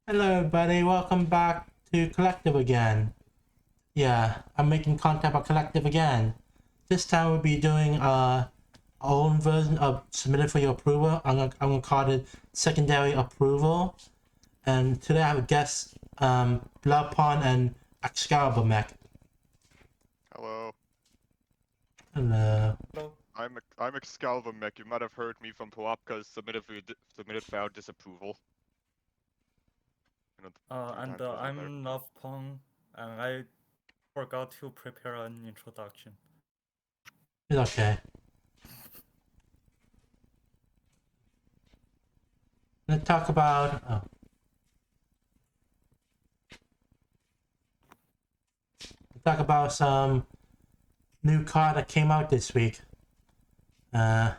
Hello everybody, welcome back to Collective again. Yeah, I'm making content about Collective again. This time we'll be doing our own version of Submitted for Your Approval. I'm gonna call it Secondary Approval. And today I have a guest, Blood Pond and Excalibur Mech. Hello, Hello. Hello. I'm Excalibur Mech. You might have heard me from Puapka's submitted without disapproval. You know, three And times I was there. I'm Pong, and I forgot to prepare an introduction. It's okay. Let's talk about some new card that came out this week. Let's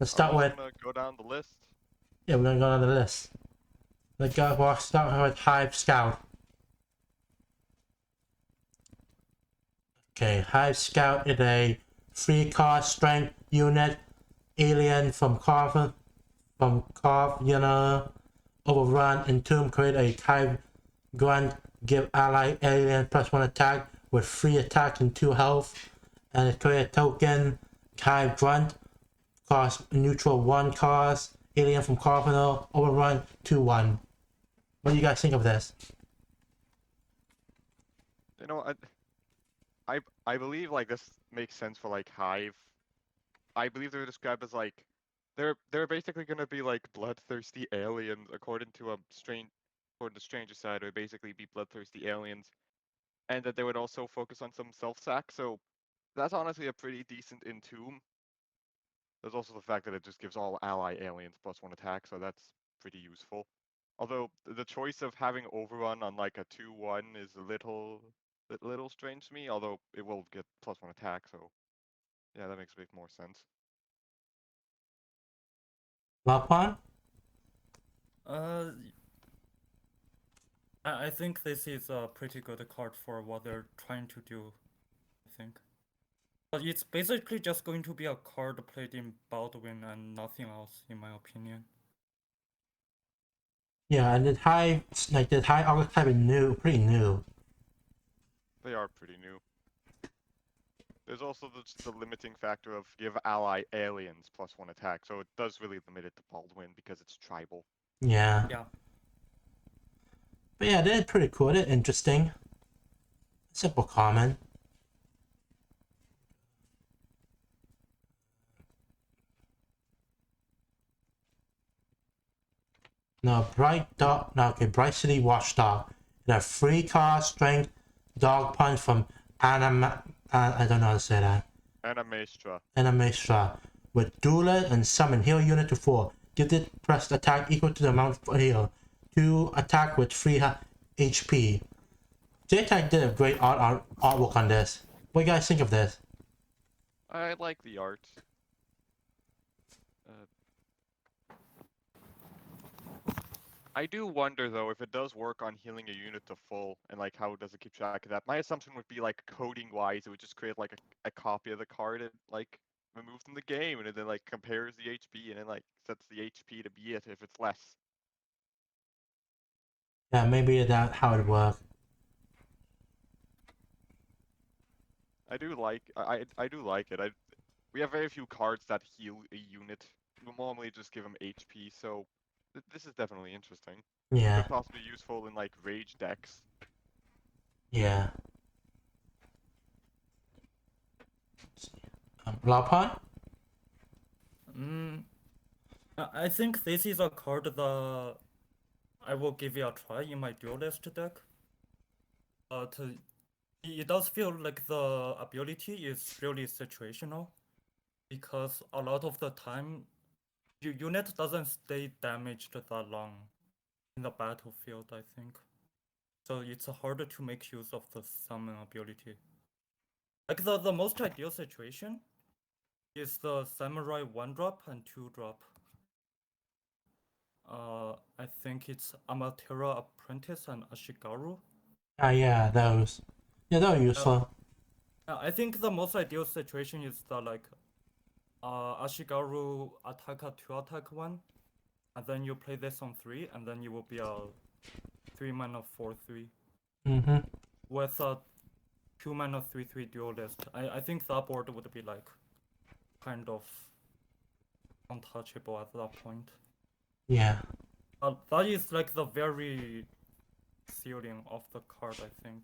start with Gonna go down the list. yeah, we're gonna go down the list. We'll start with Hive Scout. Okay, Hive Scout is a 3-card strength unit alien from Carve, Overrun, Entomb, create a Hive Grunt, give ally alien +1 attack with 3 attack and 2 health, and it create a token, Hive Grunt, cost neutral 1 cost, alien from Carpenter, Overrun 2/1. What do you guys think of this? You know, I believe like this makes sense for like Hive. I believe they're described as like they're basically gonna be like bloodthirsty aliens according to Stranger Side. Would basically be bloodthirsty aliens, and that they would also focus on some self-sack. So that's honestly a pretty decent entomb. There's also the fact that it just gives all ally aliens +1 attack, so that's pretty useful. Although the choice of having overrun on like a 2/1 is a little strange to me, although it will get +1 attack, so yeah, that makes a bit more sense. Lopon? Uh, I think this is a pretty good card for what they're trying to do, I think. But it's basically just going to be a card played in Baldwin and nothing else, in my opinion. Yeah, and the high archetype is new, pretty new. They are pretty new. There's also the limiting factor of give ally aliens +1 attack, so it does really limit it to Baldwin because it's tribal. Yeah. Yeah. But yeah, they're pretty cool, they're interesting. Simple common. Now Bright City Watchdog. The 3-card strength dog punch from I don't know how to say that. Animestra. With dueler and summon heal unit to 4. Give it pressed attack equal to the amount for heal. 2 attack with 3 HP. JTAG did a great artwork on this. What do you guys think of this? I like the art. I do wonder though if it does work on healing a unit to full and like how does it keep track of that. My assumption would be like coding wise it would just create like a copy of the card and like removed from the game and then like compares the HP and then like sets the HP to be it if it's less. Yeah, maybe that's how it works. I do like it. We have very few cards that heal a unit. We normally just give them HP, so this is definitely interesting. Yeah, Could possibly be useful in like rage decks. yeah. Lopon? I think this is a card that I will give it a try in my duelist deck. But it does feel like the ability is really situational, because a lot of the time your unit doesn't stay damaged that long in the battlefield, I think. So it's harder to make use of the summon ability. Like the most ideal situation is the samurai 1-drop and 2-drop. I think it's Amatera Apprentice and Ashigaru. Yeah, those. Yeah, those are useful. I think the most ideal situation is the like Ashigaru attack a 2 attack one, and then you play this on 3, and then you will be a 3 mana 4/3 Mm-hmm. with a 2 mana 3/3 duelist. I think that board would be like kind of untouchable at that point. Yeah. That is like the very ceiling of the card, I think.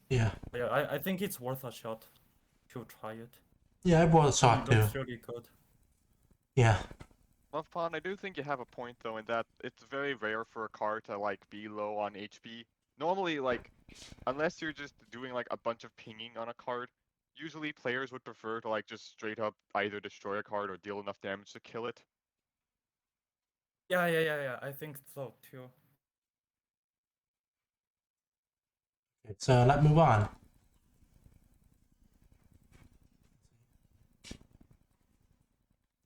Yeah. But yeah, I think it's worth a shot to try it. Yeah, I bought a It shot too. looks really good. Yeah. Love Pond, I do think you have a point though in that it's very rare for a card to like be low on HP. Normally, like, unless you're just doing like a bunch of pinging on a card, usually players would prefer to like just straight up either destroy a card or deal enough damage to kill it. Yeah. I think so too. So let's move on.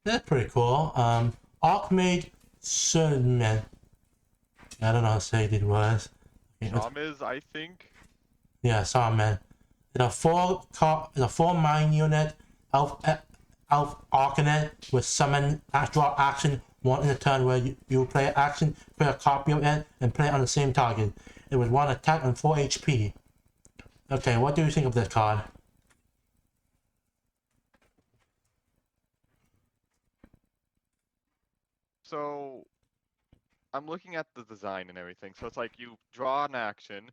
That's pretty cool. Archmage Surnman. I don't know how to say these words. Okay, Shamiz, I think. yeah, Surnman. It's a 4 9 unit elf Arcanet with summon draw action 1 in a turn where you play an action, create a copy of it, and play it on the same target. It was 1 attack and 4 HP. Okay, what do you think of this card? So I'm looking at the design and everything. So it's like you draw an action,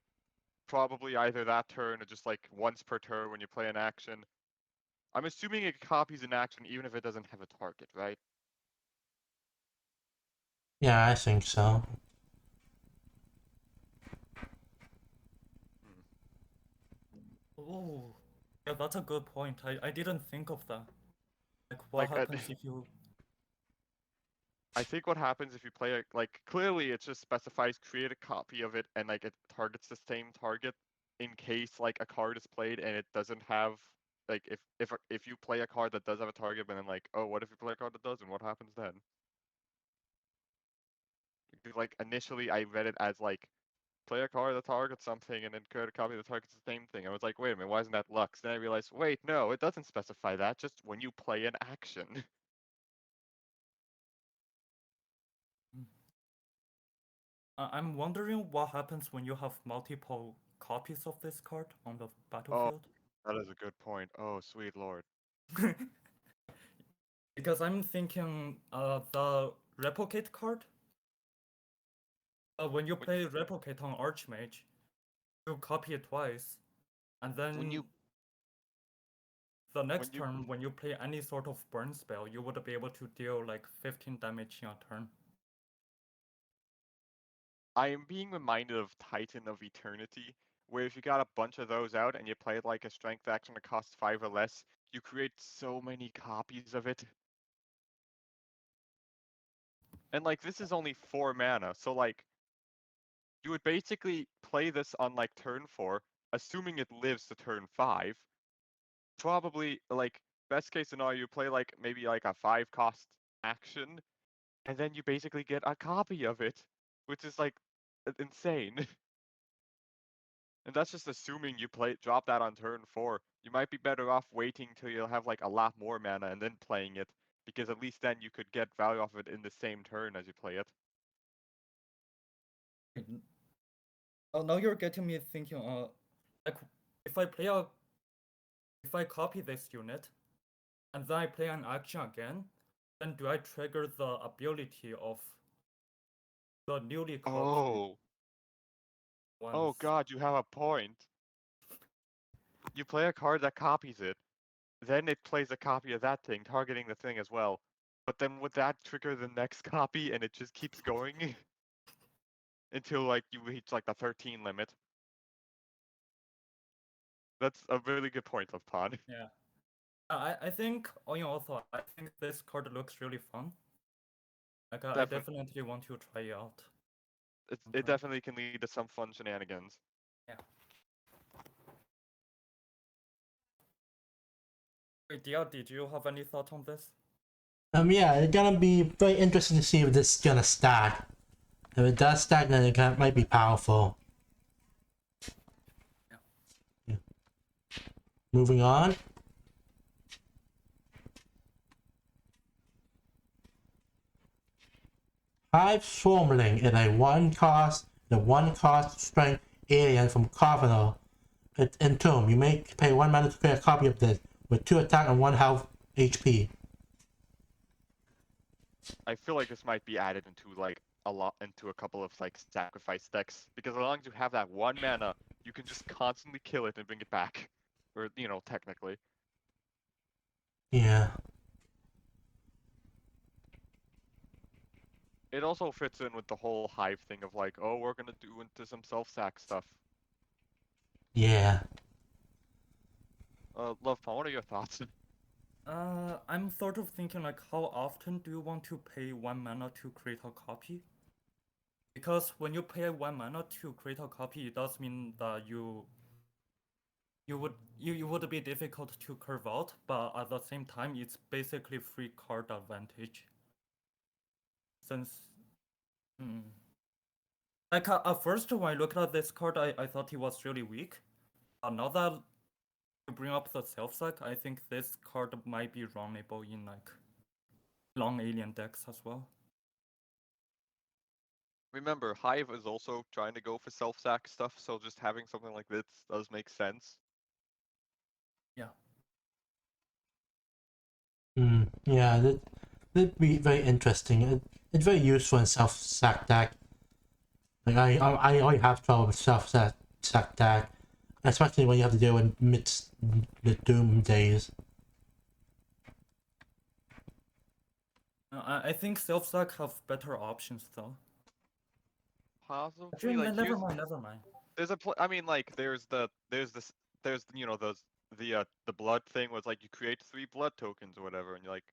probably either that turn or just like once per turn when you play an action. I'm assuming it copies an action even if it doesn't have a target, right? Yeah, I think so. Oh, yeah, that's a good point. I didn't think of that. Like, what Like, happens if you... I think what happens if you play it, like, clearly it just specifies create a copy of it and like it targets the same target in case like a card is played and it doesn't have, like, if you play a card that does have a target but then like, oh, what if you play a card that doesn't? What happens then? Because, like, initially I read it as like play a card that targets something and then create a copy that targets the same thing. I was like, wait a minute, why isn't that Lux? Then I realized, wait, no, it doesn't specify that, just when you play an action. I'm wondering what happens when you have multiple copies of this card on the Oh, battlefield. that is a good point. Oh, sweet lord. Because I'm thinking the replicate card. When you play replicate on Archmage, you copy it twice, and When then you the when next you turn, when you play any sort of burn spell, you would be able to deal like 15 damage in a turn. I am being reminded of Titan of Eternity, where if you got a bunch of those out and you play it like a strength action that costs 5 or less, you create so many copies of it. And like this is only 4 mana, so like you would basically play this on like turn 4, assuming it lives to turn 5. Probably like best case scenario, you play like maybe like a 5 cost action, and then you basically get a copy of it, which is like insane. And that's just assuming you drop that on turn 4. You might be better off waiting till you'll have like a lot more mana and then playing it, because at least then you could get value off of it in the same turn as you play it. Oh, now you're getting me thinking. Like if I copy this unit, and then I play an action again, then do I trigger the ability of the newly copied Oh ones? god, you have a point. You play a card that copies it, then it plays a copy of that thing, targeting the thing as well. But then would that trigger the next copy and it just keeps going until like you reach like the 13 limit? That's a really good point, Love Pod. Yeah. I think, also, I think this card looks really fun. Like, I definitely want to try it out. It definitely can lead to some fun shenanigans. Yeah. Wait, Dia, did you have any thoughts on this? Yeah, it's gonna be very interesting to see if this is gonna stack. If it does stack, then it might be powerful. Yeah. Moving on. Hive Swarmling is a one cost strength alien from Carvenor. It's Entomb. You may pay 1 mana to create a copy of this with 2 attack and 1 health HP. I feel like this might be added into like into a couple of like sacrifice decks because as long as you have that 1 mana, you can just constantly kill it and bring it back, or technically. Yeah. It also fits in with the whole Hive thing of like, oh, we're gonna do into some self-sack stuff. Yeah. Love Pawn, what are your thoughts? I'm sort of thinking like, how often do you want to pay 1 mana to create a copy? Because when you pay 1 mana to create a copy, it does mean that you would be difficult to curve out, but at the same time, it's basically free card advantage. Since, like at first when I looked at this card, I thought it was really weak. Now that you bring up the self-sack, I think this card might be runnable in like long alien decks as well. Remember, Hive is also trying to go for self-sack stuff, so just having something like this does make sense. Yeah. Yeah, that'd be very interesting. It's very useful in self-sack deck. Like I always have trouble with self-sack deck, especially when you have to deal with midst the Doom days. I think self-sack have better options though. Possibly, Actually, like never mind. there's I mean, like there's those the blood thing was like you create 3 blood tokens or whatever, and you're like,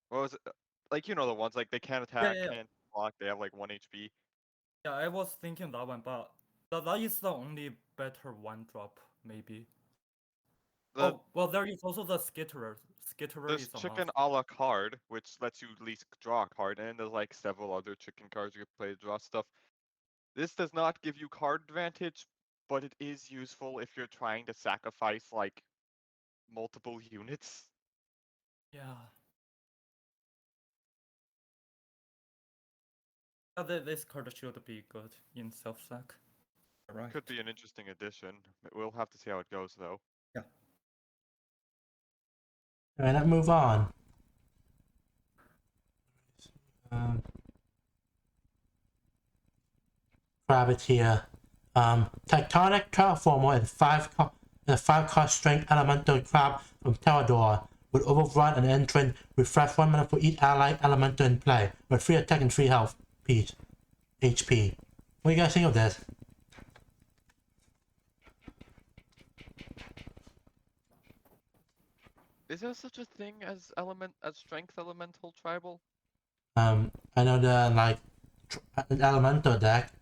what was it? Like the ones like they can't attack, Yeah. can't block, they have like 1 HP. Yeah, I was thinking that one, but that is the only better one drop, maybe. Oh, well, there is also the Skitterer. Skitterer There's is a chicken must. a la carte, which lets you at least draw a card, and there's like several other chicken cards you can play to draw stuff. This does not give you card advantage, but it is useful if you're trying to sacrifice like multiple units. Yeah. This card should be good in self-sack. Right. Could be an interesting addition. We'll have to see how it goes, though. Yeah. Alright, let's move on. Privateer. Tectonic Terraformer is a 5 cost strength elemental crab from Terrador. With Overrun and Entrant, refresh 1 mana for each allied elemental in play, with 3 attack and 3 health HP. What do you guys think of this? Is there such a thing as strength elemental tribal? I know the an elemental deck.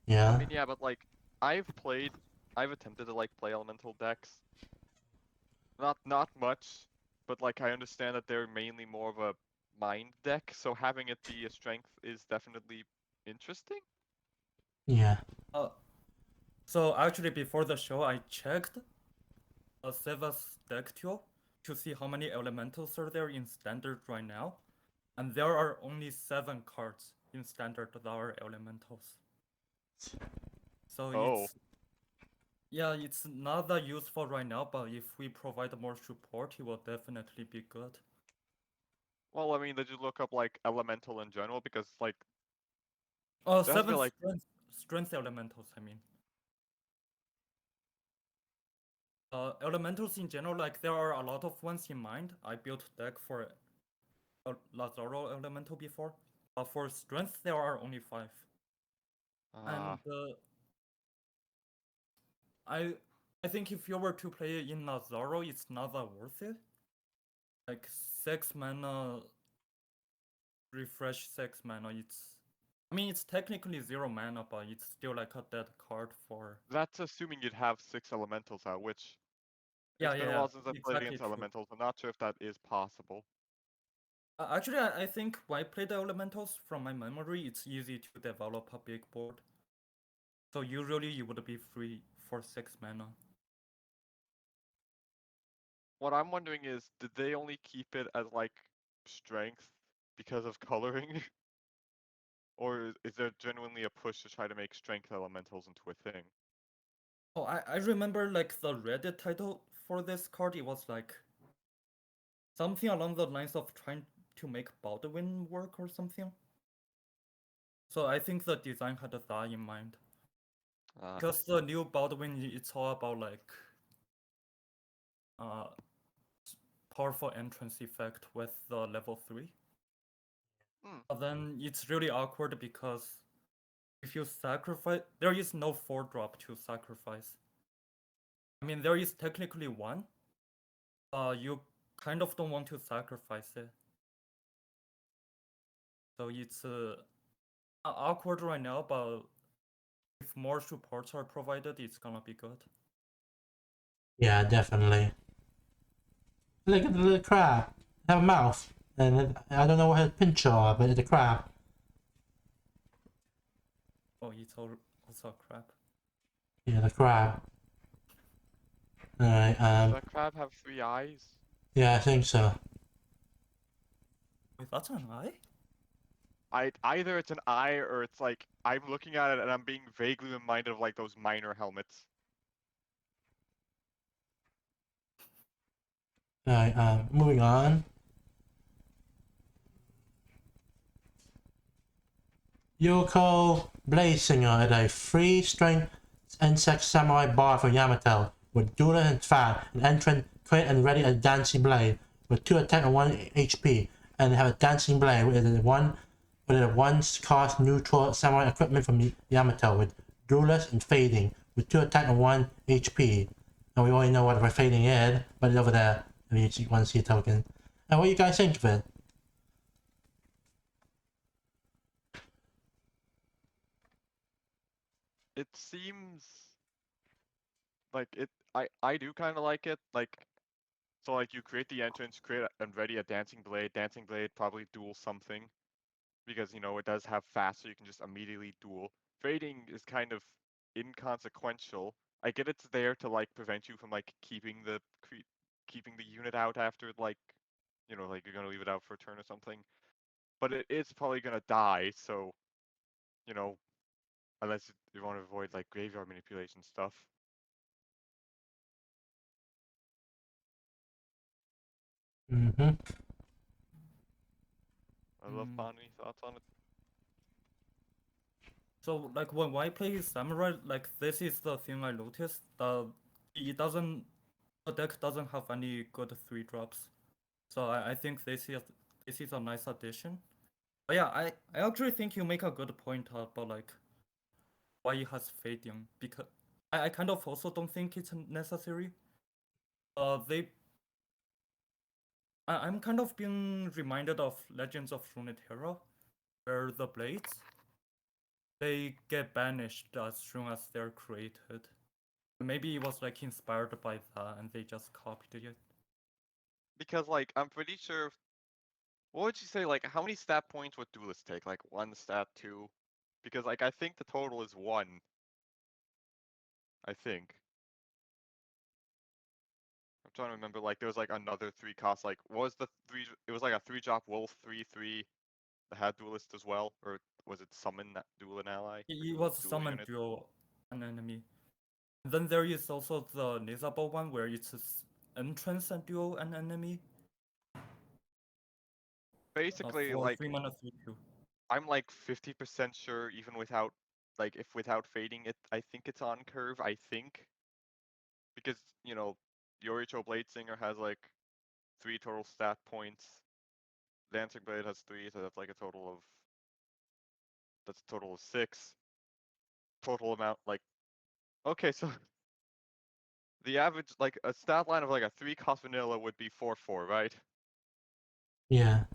Yeah. I mean, yeah, but like I've attempted to like play elemental decks. Not much, but like I understand that they're mainly more of a mind deck, so having it be a strength is definitely interesting. Yeah. So actually, before the show, I checked Seva's deck tool to see how many elementals are there in standard right now, and there are only 7 cards in standard that are elementals. So it's not that useful right now, but if we provide more support, it will definitely be good. Well, I mean, did you look up like elemental in general? Because like, Oh, there has to be 7 like strength elementals, I mean. Elementals in general, like there are a lot of ones in mind. I built deck for a Lazaro elemental before, but for strength there are only 5. And I think if you were to play in Lazaro, it's not that worth it. Like 6 mana, refresh 6 mana. It's technically 0 mana, but it's still like a dead card for. That's assuming you'd have 6 elementals out, which Yeah, it's been a while since I played exactly against true. elementals. I'm not sure if that is possible. Actually, I think when I play the elementals, from my memory, it's easy to develop a big board. So usually you would be free for 6 mana. What I'm wondering is, did they only keep it as like strength because of coloring? Or is there genuinely a push to try to make strength elementals into a thing? Oh, I remember like the Reddit title for this card. It was like something along the lines of trying to make Baldwin work or something. So I think the design had that in mind. Because the new Baldwin, it's all about like powerful entrance effect with the level 3. But then it's really awkward because if you sacrifice, there is no 4-drop to sacrifice. I mean, there is technically one. You kind of don't want to sacrifice it. So it's awkward right now, but if more supports are provided, it's gonna be good. Yeah, definitely. Look at the little crab. It have a mouth. And I don't know what his pincher are, but it's a crab. Oh, it's also crap. Yeah, the crab. Alright, Does that crab have 3 eyes? yeah, I think so. Wait, that's an eye? Either it's an eye or it's like I'm looking at it and I'm being vaguely reminded of like those miner helmets. Alright, moving on. Yoko Blade Singer is a 3-strength insect samurai bar for Yamato, with dueler and fan, an entrant, crit and ready a dancing blade, with 2 attack and 1 HP, and have a dancing blade with a once cost neutral samurai equipment from Yamato, with duelist and fading, with 2 attack and 1 HP. And we already know what the fading is, but it's over there if you want to see a token. And what do you guys think of it? It seems like I do kind of like it. Like, so like you create the entrance, create and ready a dancing blade. Dancing blade probably duel something because you know it does have fast, so you can just immediately duel. Fading is kind of inconsequential. I get it's there to like prevent you from like keeping the unit out after like, you know, like you're gonna leave it out for a turn or something. But it is probably gonna die, so you know, unless you want to avoid like graveyard manipulation stuff. Mm-hmm. I love Bonnie. Thoughts on it? So like when I play Samurai, like this is the thing I noticed. The deck doesn't have any good 3-drops. So I think this is a nice addition. But yeah, I actually think you make a good point about like why it has fading, because I kind of also don't think it's necessary. I'm kind of being reminded of Legends of Runeterra, where the blades they get banished as soon as they're created. Maybe it was like inspired by that and they just copied it. Because like I'm pretty sure. What would you say? Like how many stat points would duelists take? Like 1 stat, 2? Because like I think the total is 1. I think. I'm trying to remember. Like there was like another 3 cost. Like what was the 3? It was like a 3-drop wolf 3/3 that had duelist as well, or was it summon that duel an ally? It Duel, was duel summon unit. duel an enemy. And then there is also the Nizable one where it's entrance and duel an enemy. Basically, For like 3 mana 3/2. I'm like 50% sure, even without like if without fading it, I think it's on curve. I think because you know, Yoricho Bladesinger has like 3 total stat points. Dancing Blade has 3, so that's like a total of 6. Total amount like okay, so the average like a stat line of like a 3-cost vanilla would be 4/4, right? Yeah.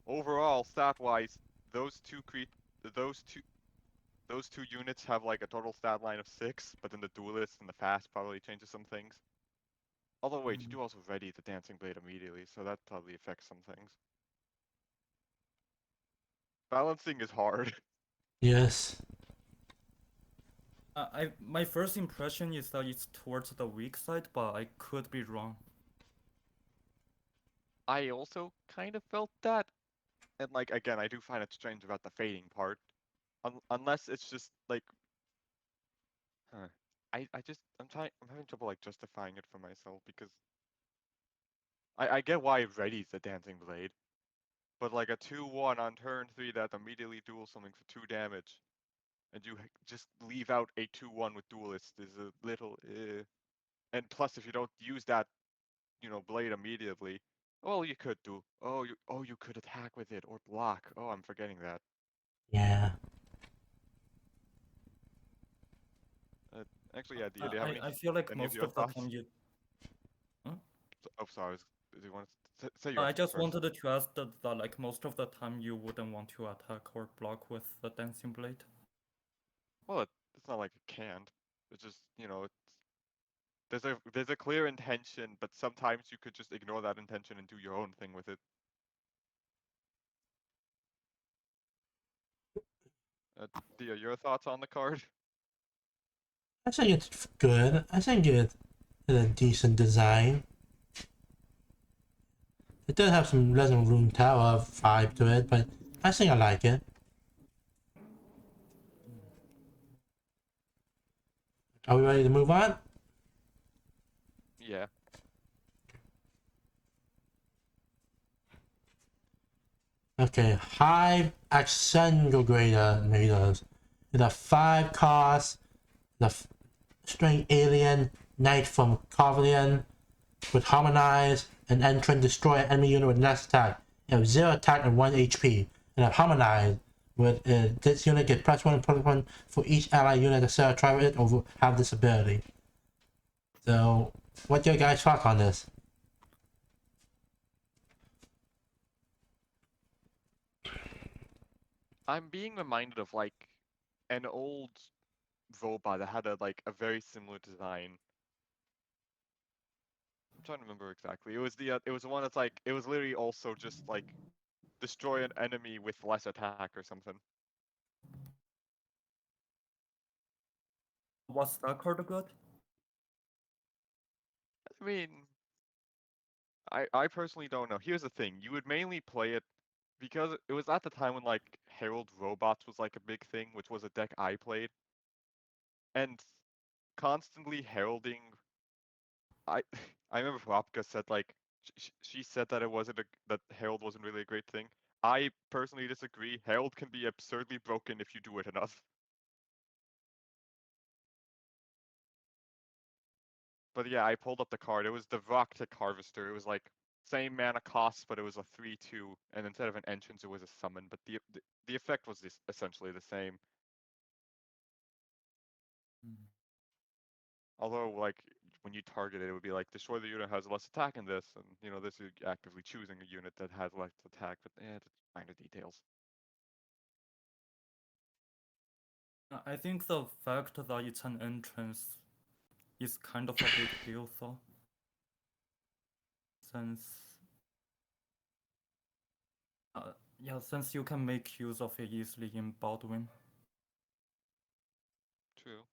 Overall, stat wise, those two those two those two units have like a total stat line of 6, but then the duelist and the fast probably changes some things. Although wait, you do also ready the dancing blade immediately, so that probably affects some things. Balancing is hard. Yes. My first impression is that it's towards the weak side, but I could be wrong. I also kind of felt that. And like again, I do find it strange about the fading part, unless it's just like, huh. I'm having trouble like justifying it for myself because I get why Ready's the Dancing Blade, but like a 2/1 on turn 3 that immediately duels something for 2 damage, and you just leave out a 2/1 with Duelist is a little And plus, if you don't use that, blade immediately, well, you could do. You could attack with it or block. Oh, I'm forgetting that. Yeah. Uh, Actually, yeah. Do you have I feel like any of most your of the thoughts? time you. Huh? Oh, sorry. Do you want to say I yours just first? wanted to ask that like most of the time you wouldn't want to attack or block with the dancing blade. Well, it's not like it can't. It's just there's a clear intention, but sometimes you could just ignore that intention and do your own thing with it. Dia, your thoughts on the card? I think it's good. I think it's a decent design. It does have some Resident Room Tower vibe to it, but I think I like it. Are we ready to move on? Yeah. Okay, Hive Accentrator is a 5 cost, the string alien knight from Cavalian with Harmonize and entrant destroy an enemy unit with less attack. You have 0 attack and 1 HP. And have Harmonize with this unit gets +1 and +1 for each ally unit that Sarah try with it or have this ability. So, what your guys' thoughts on this? I'm being reminded of like an old robot that had a very similar design. I'm trying to remember exactly. It was the one that's like it was literally also just like destroy an enemy with less attack or something. Was that card good? I mean, I personally don't know. Here's the thing: you would mainly play it because it was at the time when like Herald Robots was like a big thing, which was a deck I played, and constantly heralding. I I remember Rapka said like she said that it wasn't that Herald wasn't really a great thing. I personally disagree. Herald can be absurdly broken if you do it enough. But yeah, I pulled up the card. It was the Rocktick Harvester. It was like same mana cost, but it was a 3/2, and instead of an entrance, it was a summon. But the effect was essentially the same. Although, like when you target it, it would be like destroy the unit has less attack in this, and this is actively choosing a unit that has less attack. But it's minor details. I think the fact that it's an entrance is kind of a big deal, though. Since, yeah, since you can make use of it easily in Baldwin. True.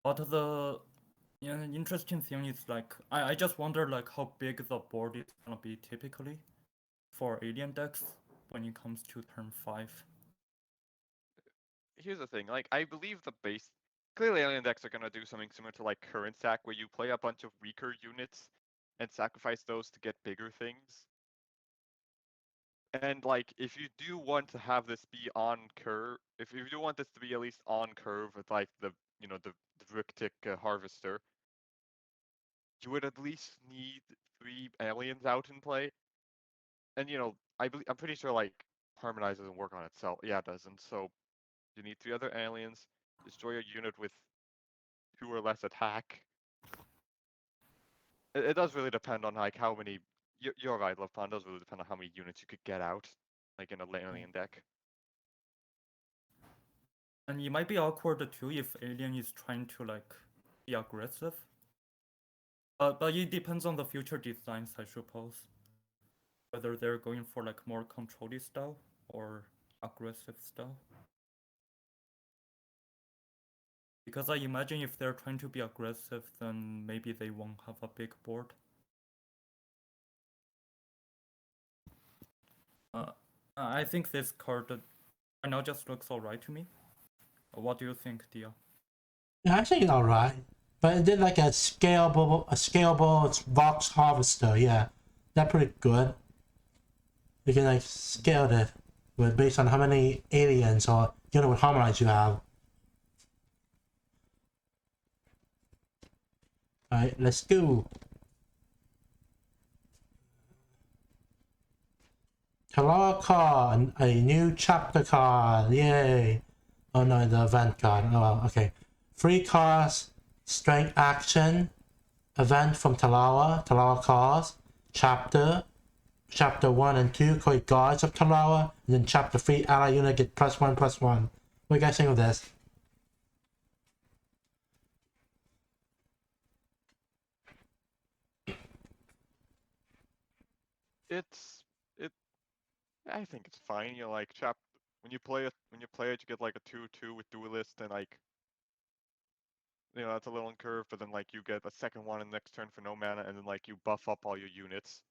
But the interesting thing is like I just wonder like how big the board is gonna be typically for alien decks when it comes to turn 5. Here's the thing. Like I believe the base. Clearly, alien decks are gonna do something similar to like current stack, where you play a bunch of weaker units and sacrifice those to get bigger things. And like, if you do want to have this be on curve, if you do want this to be at least on curve with like the Rictic Harvester, you would at least need 3 aliens out in play. And I'm pretty sure like Harmonize doesn't work on itself. Yeah, it doesn't. So you need 3 other aliens, destroy a unit with 2 or less attack. It does really depend on like how many. You're right, Love Pond. Does really depend on how many units you could get out, like in a alien deck. And it might be awkward too if alien is trying to like be aggressive. But it depends on the future designs, I suppose. Whether they're going for like more control-y style or aggressive style. Because I imagine if they're trying to be aggressive, then maybe they won't have a big board. I think this card right now just looks alright to me. What do you think, Dia? Yeah, I think it's alright. But it did like a scalable box harvester, yeah. That's pretty good. You can like scale it with based on how many aliens or with harmonize you have. Alright, let's go. Color card, a new chapter card, yay! Oh no, the event card. Oh well, okay. 3 cards, strength action, event from Talawa cards, chapter 1 and 2, called guards of Talawa, and then chapter 3, ally unit get +1/+1. What do you guys think of this? It's it. I think it's fine. You know, like when you play it, you get like a 2/2 with duelist, and like that's a little incurved. But then like you get a second one in the next turn for no mana, and then like you buff up all your units.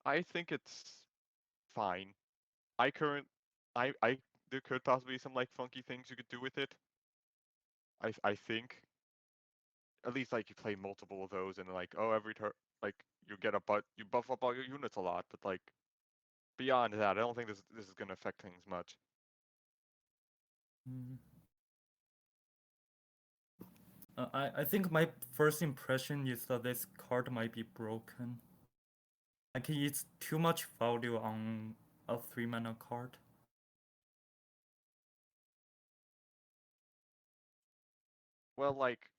I think it's fine. I current, I there could possibly be some like funky things you could do with it. I think at least like you play multiple of those, and like every turn like you buff up all your units a lot. But like beyond that, I don't think this is gonna affect things much. Mm. I think my first impression is that this card might be broken. Like it's too much value on a 3-mana card. Well, like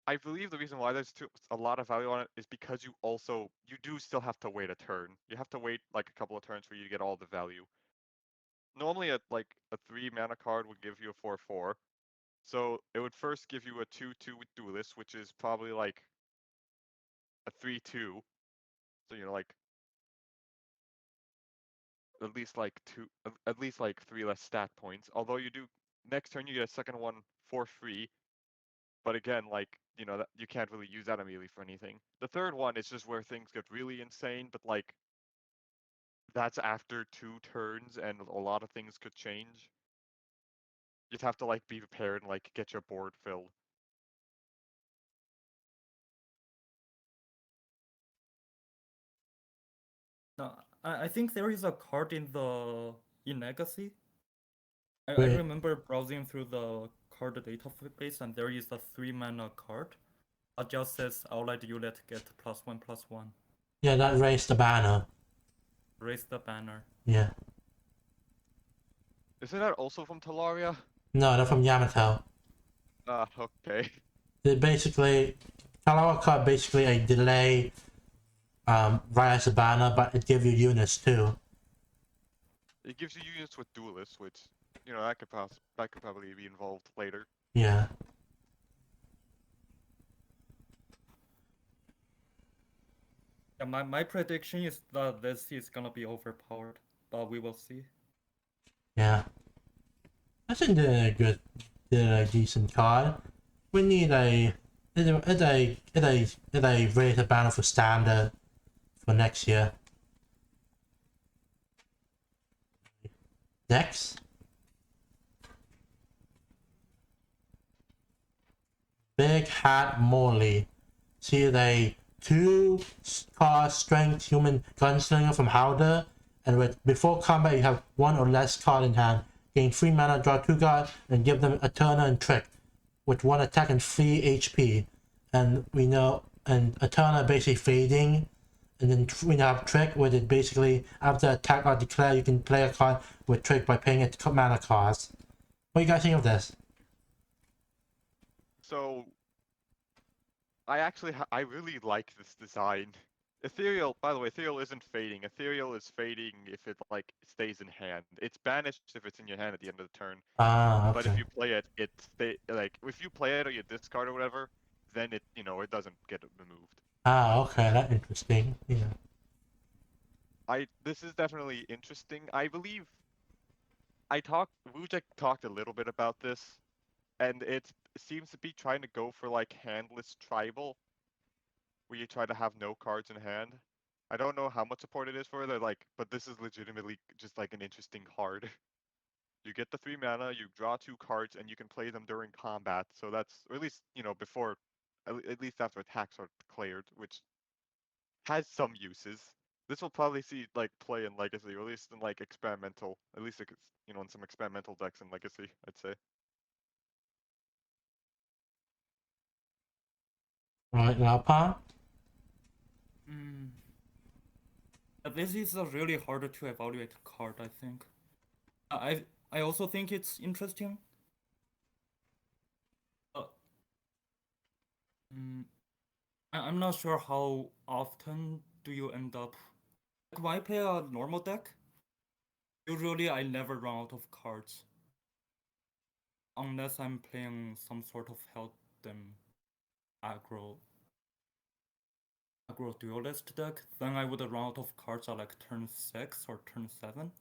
I believe the reason why there's a lot of value on it is because you do still have to wait a turn. You have to wait like a couple of turns for you to get all the value. Normally, a 3-mana card would give you a 4/4. So it would first give you a 2/2 with duelist, which is probably like a 3/2. So like at least like 3 less stat points. Although you do next turn you get a second one for free. But again, like that you can't really use that immediately for anything. The third one is just where things get really insane, but like that's after 2 turns and a lot of things could change. You'd have to like be prepared and like get your board filled. No, I think there is a card in Legacy. I Wait, remember browsing through the card database, and there is a 3-mana card. It just says allied unit get +1/+1. yeah, that raised the banner. Raise the banner. Yeah. Isn't that also from Talaria? No, they're from Yamato. Ah, okay. They basically, Talawa card basically a delay right as a banner, but it gives you units too. It gives you units with duelists, which that could probably be involved later. Yeah. Yeah, my prediction is that this is gonna be overpowered, but we will see. Yeah. I think they're a decent card. We need a rated banner for standard for next year. Next. Big Hat Morley. See a 2-card strength human gunslinger from Howder, and before combat you have 1 or less card in hand. Gain 3 mana, draw 2 cards, and give them a Eterna and Trick, with 1 attack and 3 HP. And we know, and Eterna basically fading, and then we have Trick, where it basically after attack or declare you can play a card with Trick by paying a mana cost. What do you guys think of this? So I really like this design. Ethereal, by the way, Ethereal isn't fading. Ethereal is fading if it like stays in hand. It's banished if it's in your hand at the end of the turn. Ah, But if okay. you play it, if you play it or you discard or whatever, then it doesn't get removed. Ah, okay, that's interesting. Yeah. This is definitely interesting. I believe Wujek talked a little bit about this, and it seems to be trying to go for like handless tribal, where you try to have no cards in hand. I don't know how much support it is for. They're like, but this is legitimately just like an interesting card. You get the 3 mana, you draw 2 cards, and you can play them during combat. So that's, or at least, before, at least after attacks are declared, which has some uses. This will probably see like play in Legacy, or at least in like experimental, at least it's, in some experimental decks in Legacy, I'd say. Right, Lapa? Mm. This is a really hard to evaluate card, I think. I also think it's interesting. Uh, mm, I'm not sure how often do you end up. Like when I play a normal deck, usually I never run out of cards. Unless I'm playing some sort of help them aggro duelist deck, then I would run out of cards at like turn 6 or turn 7.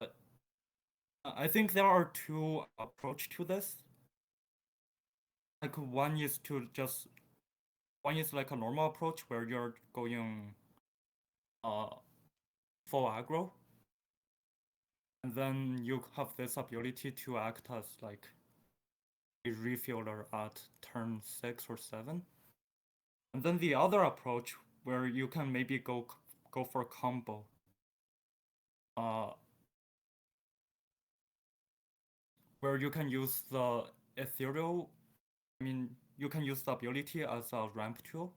But I think there are two approach to this. Like one is like a normal approach where you're going full aggro, and then you have this ability to act as like a refueler at turn 6 or 7. And then the other approach where you can maybe go for combo. Where you can use the ethereal, you can use the ability as a ramp tool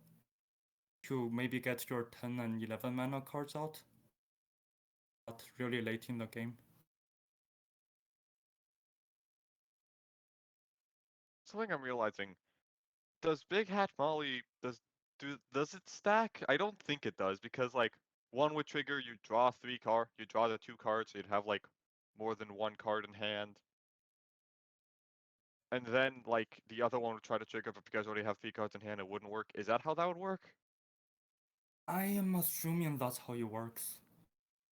to maybe get your 10 and 11 mana cards out, but really late in the game. Something I'm realizing, does Big Hat Molly, does it stack? I don't think it does, because like one would trigger, you draw you draw the 2 cards, so you'd have like more than 1 card in hand. And then like the other one would try to trigger, but because you already have 3 cards in hand, it wouldn't work. Is that how that would work? I am assuming that's how it works.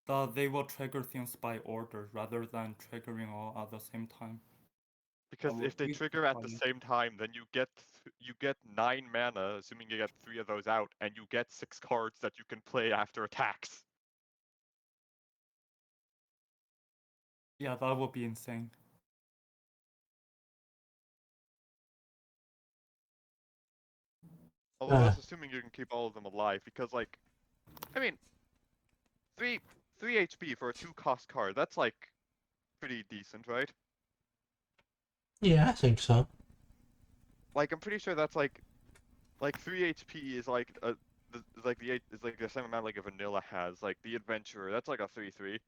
That they will trigger things by order rather than triggering all at the same time. Because if they trigger at the same time, then you get 9 mana, assuming you get 3 of those out, and you get 6 cards that you can play after attacks. Yeah, that would be insane. Although that's assuming you can keep all of them alive, because like, I mean, 3 HP for a 2-cost card, that's like pretty decent, right? Yeah, I think so. Like I'm pretty sure that's like 3 HP is like is like the same amount like a vanilla has. Like the adventurer, that's like a 3/3.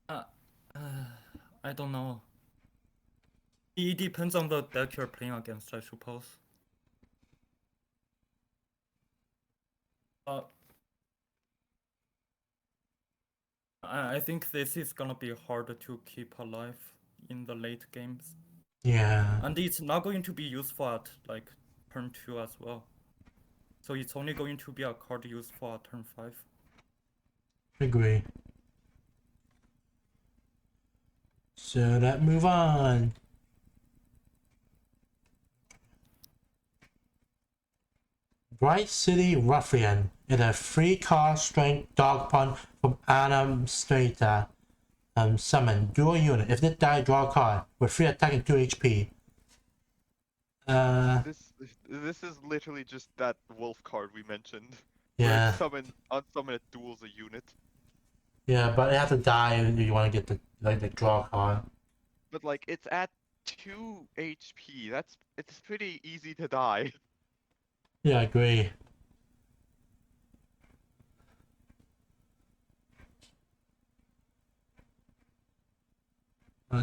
Uh, I don't know. It depends on the deck you're playing against, I suppose. I think this is gonna be harder to keep alive in the late games. Yeah. And it's not going to be useful at like turn 2 as well. So it's only going to be a card useful at turn 5. Agree. So let's move on. Bright City Ruffian is a 3-cost strength dog pun from Adam Strater. Summon dual unit. If this die, draw a card with 3 attack and 2 HP. This is literally just that wolf card we mentioned. Yeah. Where unsummon it duels a unit. Yeah, but it has to die if you want to get the draw card. But like it's at 2 HP. It's pretty easy to die. Yeah, I agree.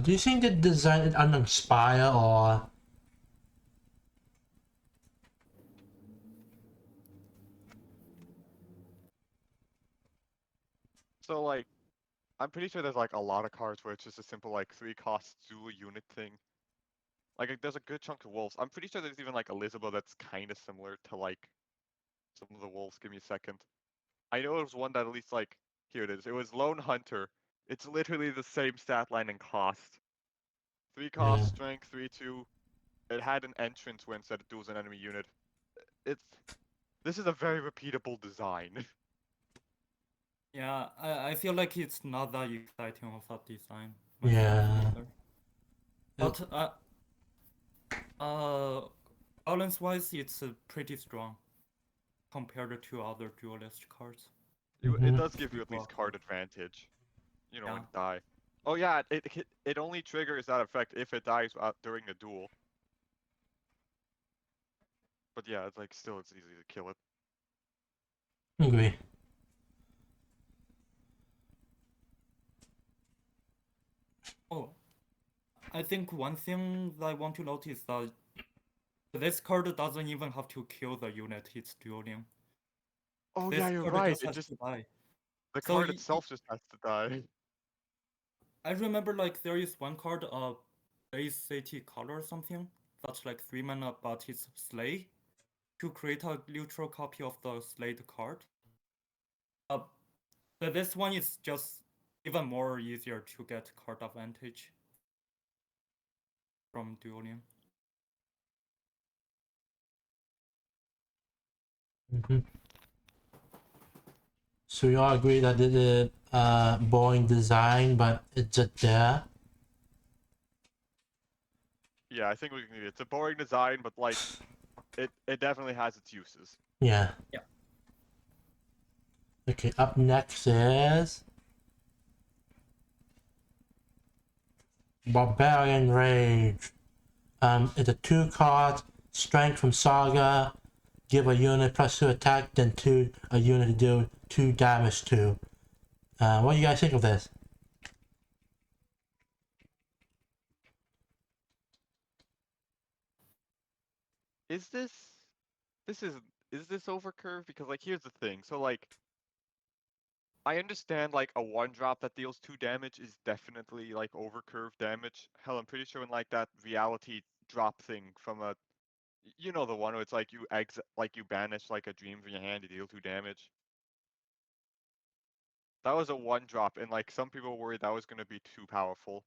Do you think the design is uninspired or? So like I'm pretty sure there's like a lot of cards where it's just a simple like 3-cost dual unit thing. Like there's a good chunk of wolves. I'm pretty sure there's even like Elizabeth that's kind of similar to like some of the wolves. Give me a second. I know it was one that at least like here it is. It was Lone Hunter. It's literally the same stat line and cost. 3 cost, Yeah. strength, 3-2. It had an entrance when instead of duels an enemy unit. This is a very repeatable design. Yeah, I feel like it's not that exciting of a design Yeah. myself either. But balance-wise, it's pretty strong compared to other duelist cards. It Mhm. does give you at least card advantage. You know, when Yeah. to die. Oh yeah, it only triggers that effect if it dies during a duel. But yeah, it's like still it's easy to kill it. Agree. Oh, I think one thing that I want to note is that this card doesn't even have to kill the unit it's dueling. Oh This yeah, you're card right. just has to die. The So card itself just has to die. I remember like there is one card, base city color or something, that's like 3 mana but it's slay. To create a neutral copy of the slayed card. But this one is just even more easier to get card advantage from dueling. Mhm. So we all agree that it is boring design, but it's just there. Yeah, I think we can. It's a boring design, but like, it definitely has its uses. Yeah. Yeah. Okay, up next is Barbarian Rage. It's a 2-card strength from Saga. Give a unit +2 attack, then a unit to deal 2 damage to. What do you guys think of this? Is this? This is this overcurve? Because like, here's the thing. So like, I understand like a 1-drop that deals 2 damage is definitely like overcurve damage. Hell, I'm pretty sure in like that reality drop thing from a, you know, the one where it's like you banish like a dream from your hand to deal 2 damage. That was a 1-drop, and like some people were worried that was gonna be too powerful.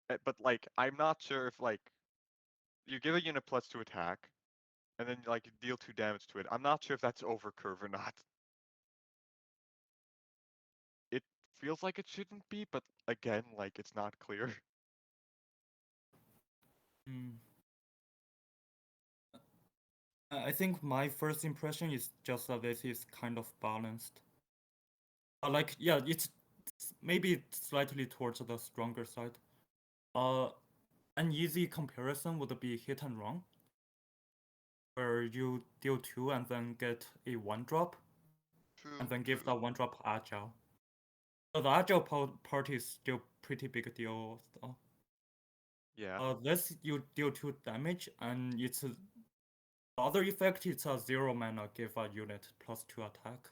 But like, I'm not sure if like you give a unit +2 attack, and then like you deal 2 damage to it. I'm not sure if that's overcurve or not. It feels like it shouldn't be, but again, like it's not clear. Mm. I think my first impression is just that this is kind of balanced. Like, yeah, it's maybe slightly towards the stronger side. An easy comparison would be Hit and Run, where you deal 2 and then get a 1-drop, and then give that 1-drop Agile. So the Agile part is still pretty big deal though. Yeah. This you deal 2 damage, and it's the other effect is a 0 mana give a unit +2 attack.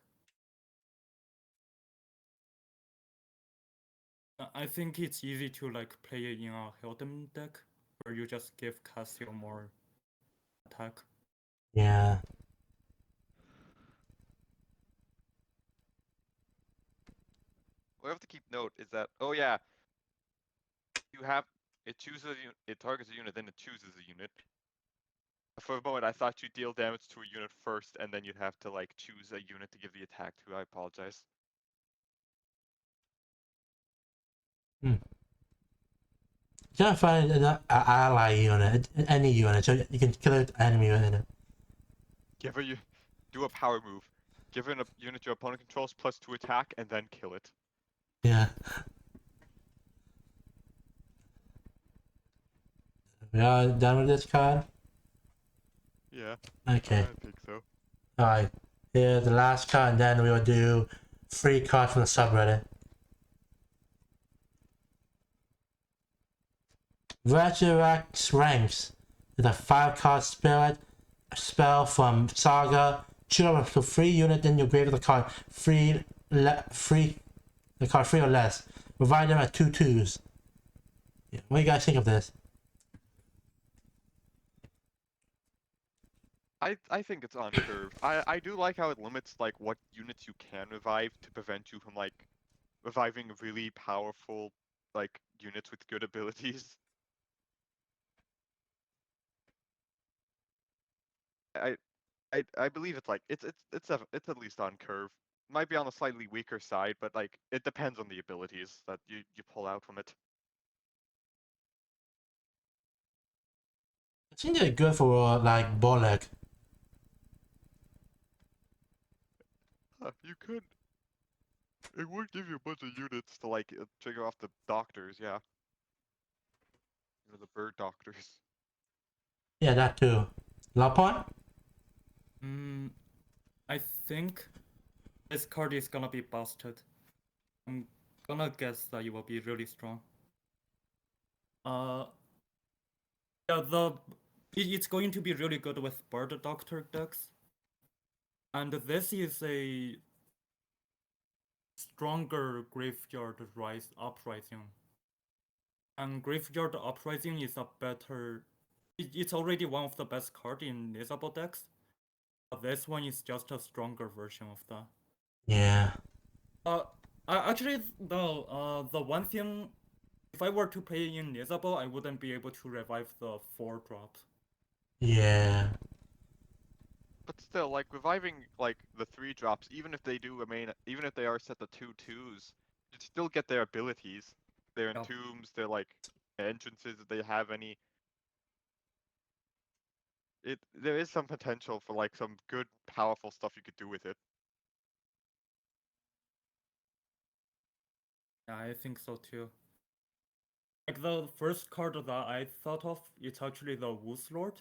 I think it's easy to like play in a Hilden deck where you just give Cassio more attack. Yeah. What I have to keep note is that, oh yeah, you have it chooses it targets a unit, then it chooses a unit. For a moment, I thought you deal damage to a unit first, and then you'd have to like choose a unit to give the attack to. I apologize. You can find an ally unit, any unit, so you can kill an enemy with it. Do a power move. Give a unit your opponent controls +2 attack, and then kill it. Yeah. We are done with this card? Yeah. Okay. I think so. Alright. Here's the last card, and then we will do 3 cards from the subreddit. Resurrect Ranks is a 5-card spirit spell from Saga. Choose up to 3 units in your grave of the card. The card 3 or less. Provide them at 2/2s. Yeah. What do you guys think of this? I think it's on curve. I do like how it limits like what units you can revive to prevent you from like reviving really powerful like units with good abilities. I I believe it's like it's at least on curve. Might be on the slightly weaker side, but like it depends on the abilities that you pull out from it. I think they're good for like Bolek. You could. It would give you a bunch of units to like trigger off the doctors, yeah. You know, the bird doctors. Yeah, that too. Lapon? Mm, I think this card is gonna be busted. I'm gonna guess that it will be really strong. Uh, yeah, it's going to be really good with Bird Doctor decks, and this is a stronger Graveyard Rise Uprising. And Graveyard Uprising is a better. It's already one of the best card in Isabel decks. But this one is just a stronger version of that. Yeah. Uh, actually, no. The one thing, if I were to play in Isabel, I wouldn't be able to revive the 4-drop. Yeah. But still, like reviving like the 3-drops, even if they do remain, even if they are set to 2/2s, you still get their abilities, their Yeah. entombs, their like entrances if they have any. There is some potential for like some good powerful stuff you could do with it. Yeah, I think so too. Like the first card that I thought of, it's actually the Wooz Lord.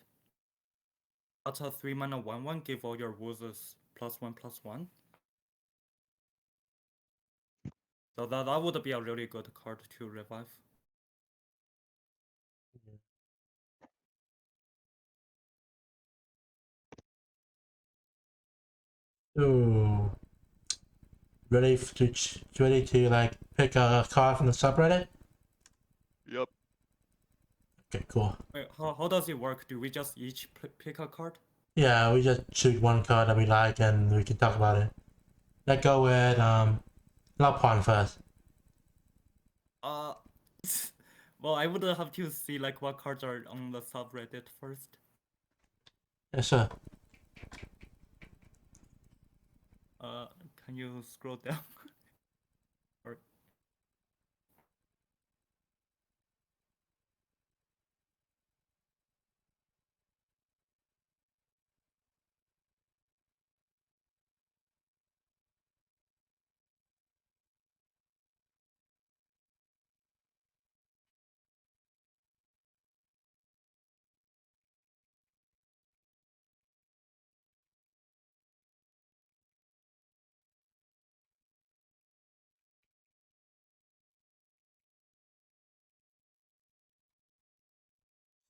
That's a 3-mana 1/1. Give all your Woozes +1/+1. So that would be a really good card to revive. Ooh. Ready to like pick a card from the subreddit? Yep. Okay, cool. Wait, how does it work? Do we just each pick a card? Yeah, we just choose one card that we like and we can talk about it. Let's go with Lapon first. Uh, well, I would have to see like what cards are on the subreddit first. Yes, sir. Uh, can you scroll down? Or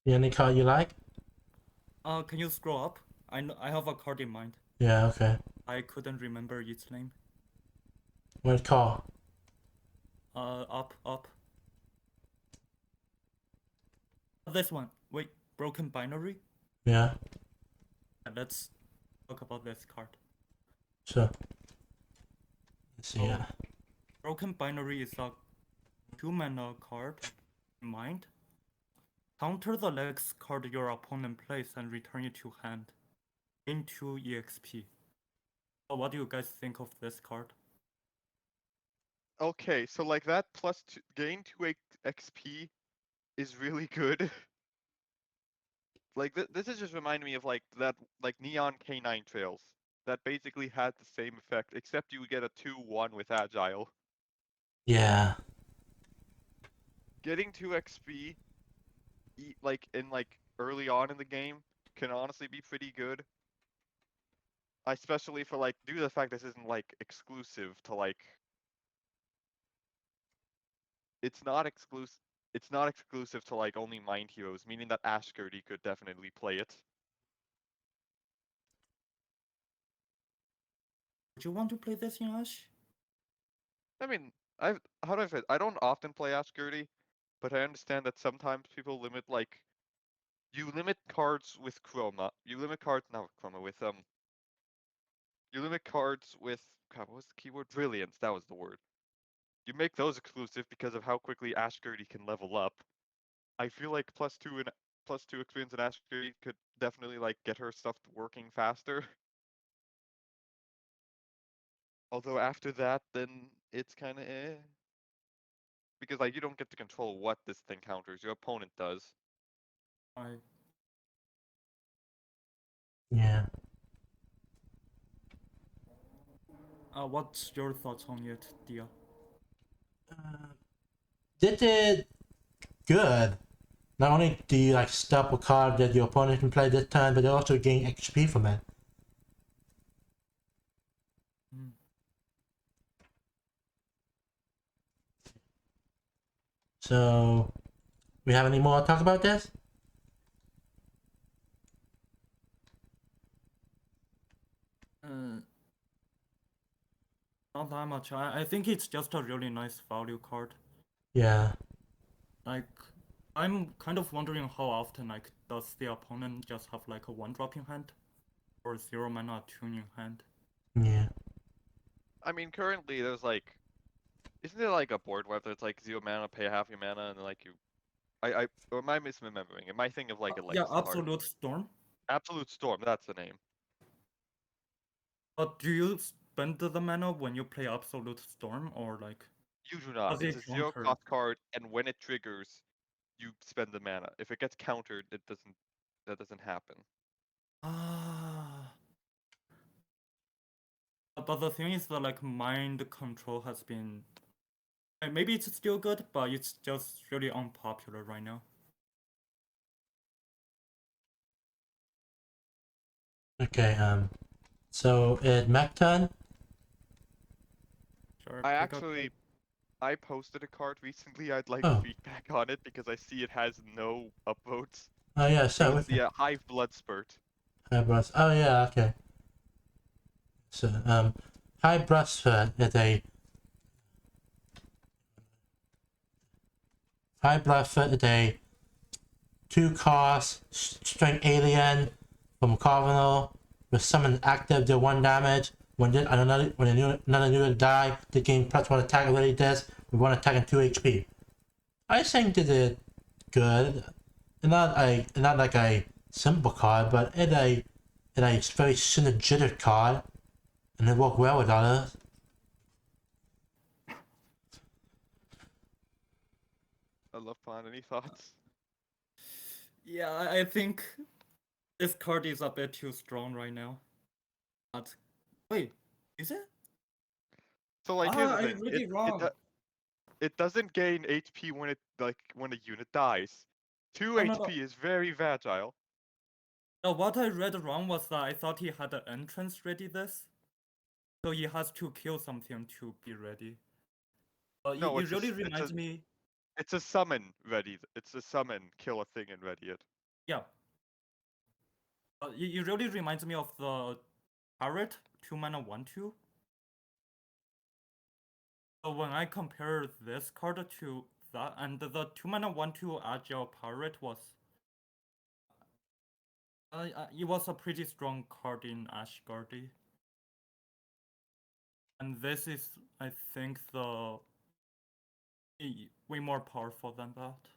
Any card you like? can you scroll up? I have a card in mind. Yeah, okay. I couldn't remember its name. What call? Up. This one. Wait, Broken Binary? Yeah, Let's talk about this card. sure. Let's see. So, Yeah. Broken Binary is a 2-mana card in mind. Counter the next card your opponent plays and return it to hand. Into EXP. So what do you guys think of this card? Okay, so like that plus two, gain 2 XP is really good. Like this is just reminding me of like that like Neon K9 Trails that basically had the same effect except you get a 2/1 with Agile. Yeah. Getting 2 XP like in like early on in the game can honestly be pretty good. Especially for like due to the fact this isn't like exclusive to like it's not exclusive to like only Mind Heroes, meaning that Ashgurdy could definitely play it. Would you want to play this in Ash? I mean, how do I say it? I don't often play Ashgurdy, but I understand that sometimes people limit like You limit cards with chroma. You limit cards not with chroma with You limit cards with God, what was the keyword? Brilliance. That was the word. You make those exclusive because of how quickly Ashgirdy can level up. I feel like plus two experience in Ashgirdy could definitely like get her stuff working faster. Although after that, then it's kind of because like you don't get to control what this thing counters. Your opponent does. I Yeah. what's your thoughts on it, Dia? Did it good. Not only do you like stop a card that your opponent can play this turn, but you also gain XP from it. Mm. So, we have any more to talk about this? Not that much. I think it's just a really nice value card. Yeah. Like, I'm kind of wondering how often like does the opponent just have like a one drop in hand or 0 mana tune in hand? Yeah. I mean, currently there's like, isn't there like a board where there's like 0 mana, pay half your mana, and then like you, or am I misremembering? Am I thinking of like a Yeah, legacy card? Absolute Storm. Absolute Storm, that's the name. But do you spend the mana when you play Absolute Storm or like You do not. does It's it a zero counter? cost card, and when it triggers, you spend the mana. If it gets countered, it doesn't. That doesn't happen. Ah. But the thing is that like mind control has been maybe it's still good, but it's just really unpopular right now. Okay, so it mech turn? Sure, I pick up actually, I posted a card recently. I'd like Oh. feedback on it because I see it has no upvotes. Oh yeah, It so was okay. the Hive Blood Spurt. High brush. Oh yeah, okay. So high brush is a high brush is a 2 cost strength alien from Cardinal with summon active deal 1 damage. When another unit die, they gain +1 attack ability this with 1 attack and 2 HP. I think they did good. It's not like a simple card, but it's a very synergetic card, and it worked well with others. I love Pond. Any thoughts? Yeah, I think this card is a bit too strong right now. But wait, is it? So like, here's the I thing. read it wrong. It doesn't gain HP when when a unit dies. 2 No, no, no. HP is very fragile. No, what I read wrong was that I thought he had an entrance ready this. So he has to kill something to be ready. No, It really reminds me. it's a summon ready. It's a summon, kill a thing and ready it. Yeah. It really reminds me of the Parrot 2 mana 1/2. So when I compare this card to that, and the 2 mana 1/2 Agile Parrot was. It was a pretty strong card in Ashgardy. And this is, I think, the way more powerful than that.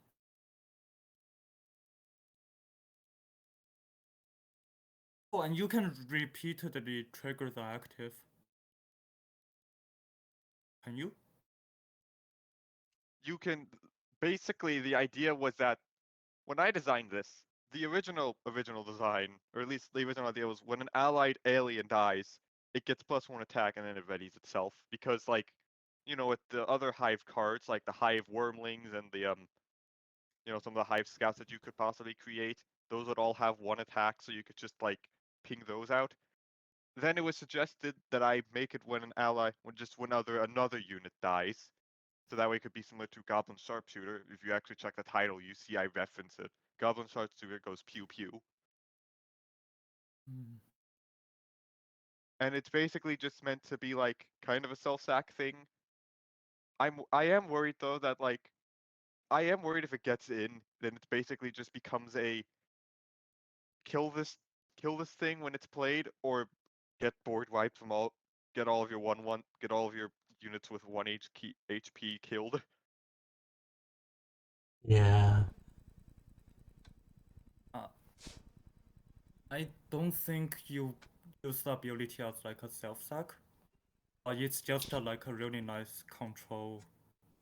Oh, and you can repeatedly trigger the active. Can you? You can basically the idea was that when I designed this, the original design, or at least the original idea was when an allied alien dies, it gets +1 attack and then it readies itself. Because like, with the other hive cards, like the hive wormlings and the some of the hive scouts that you could possibly create, those would all have 1 attack, so you could just like ping those out. Then it was suggested that I make it when another unit dies. So that way it could be similar to Goblin Sharpshooter. If you actually check the title, you see I reference it. Goblin Sharpshooter goes pew pew. Hmm. And it's basically just meant to be like kind of a self-sack thing. I am worried though that like I am worried if it gets in, then it basically just becomes a kill this thing when it's played, or get board wiped from all get all of your units with 1 HP killed. Yeah. I don't think you use the ability as like a self-sack. It's just like a really nice control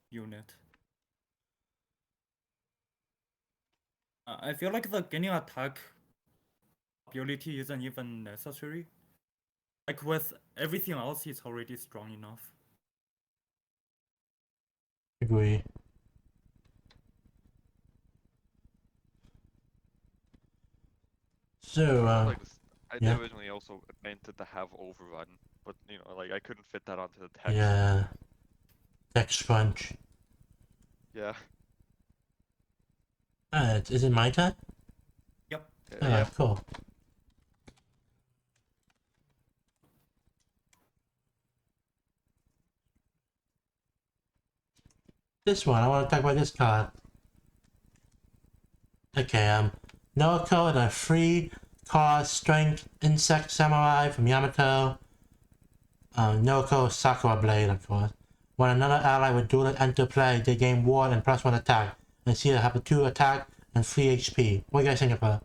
unit. I feel like the gaining attack ability isn't even necessary. Like with everything else, it's already strong enough. Agree. So, Like I yeah. originally also intended to have overrun, but you know, like I couldn't fit that onto the text. Yeah. Text crunch. Yeah. Is it my turn? Yep. Yeah. Cool. This one, I want to talk about this card. Okay, Noako and a free card strength insect samurai from Yamato. Noako Sakura Blade, of course. When another ally with duelist enter play, they gain ward and +1 attack, and see have a 2 attack and 3 HP. What do you guys think of her?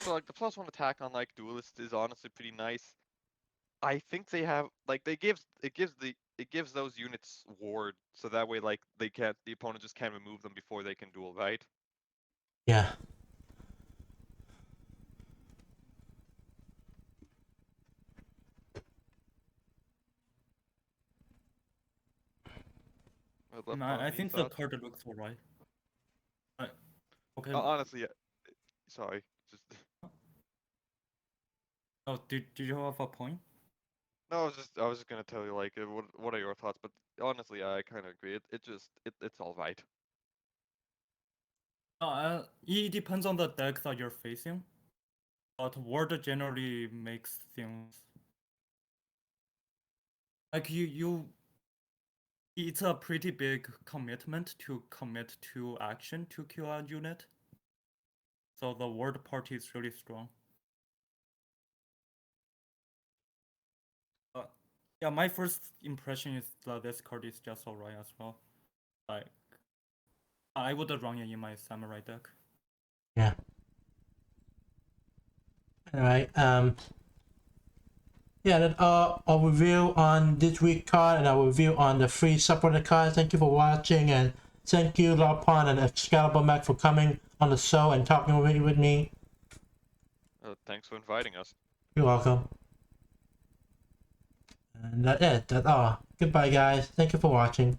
So like the +1 attack on like duelist is honestly pretty nice. I think they have like it gives those units ward, so that way like the opponent just can't remove them before they can duel, right? Yeah. I think the card looks alright. Okay. Honestly, sorry. Just Oh, did you have a point? no, I was just gonna tell you like what are your thoughts? But honestly, I kind of agree. It's all right. It depends on the deck that you're facing, but ward generally makes things like it's a pretty big commitment to commit to action to kill a unit. So the ward part is really strong. Yeah, my first impression is that this card is just alright as well. Like, I would run it in my samurai deck. Yeah. Alright, yeah, that's our review on this week's card and our review on the free subreddit cards. Thank you for watching, and thank you, Larpon and Excalibur Mac, for coming on the show and talking with me. Thanks for inviting us. You're welcome. And that's it. That's all. Goodbye, guys. Thank you for watching.